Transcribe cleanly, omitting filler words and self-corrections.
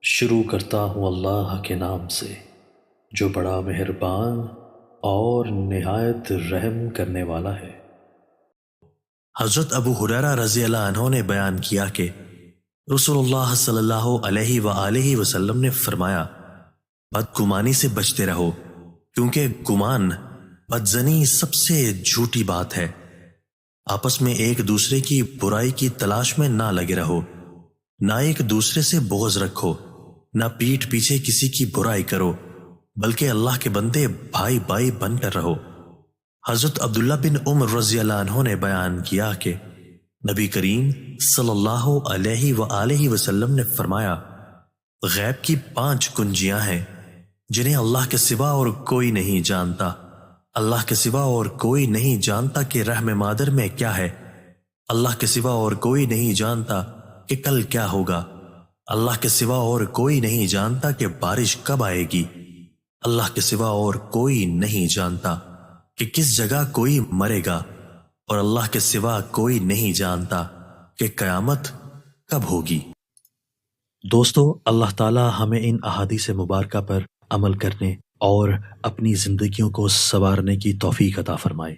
شروع کرتا ہوں اللہ کے نام سے جو بڑا مہربان اور نہایت رحم کرنے والا ہے۔ حضرت ابو ہریرہ رضی اللہ عنہ نے بیان کیا کہ رسول اللہ صلی اللہ علیہ وآلہ وسلم نے فرمایا، بدگمانی سے بچتے رہو، کیونکہ گمان بدزنی سب سے جھوٹی بات ہے۔ آپس میں ایک دوسرے کی برائی کی تلاش میں نہ لگے رہو، نہ ایک دوسرے سے بغض رکھو، نہ پیٹھ پیچھے کسی کی برائی کرو، بلکہ اللہ کے بندے بھائی بھائی بن کر رہو۔ حضرت عبداللہ بن عمر رضی اللہ عنہ نے بیان کیا کہ نبی کریم صلی اللہ علیہ وآلہ وسلم نے فرمایا، غیب کی 5 کنجیاں ہیں جنہیں اللہ کے سوا اور کوئی نہیں جانتا۔ اللہ کے سوا اور کوئی نہیں جانتا کہ رحم مادر میں کیا ہے، اللہ کے سوا اور کوئی نہیں جانتا کہ کل کیا ہوگا، اللہ کے سوا اور کوئی نہیں جانتا کہ بارش کب آئے گی، اللہ کے سوا اور کوئی نہیں جانتا کہ کس جگہ کوئی مرے گا، اور اللہ کے سوا کوئی نہیں جانتا کہ قیامت کب ہوگی۔ دوستو، اللہ تعالی ہمیں ان احادیث مبارکہ پر عمل کرنے اور اپنی زندگیوں کو سنوارنے کی توفیق عطا فرمائے۔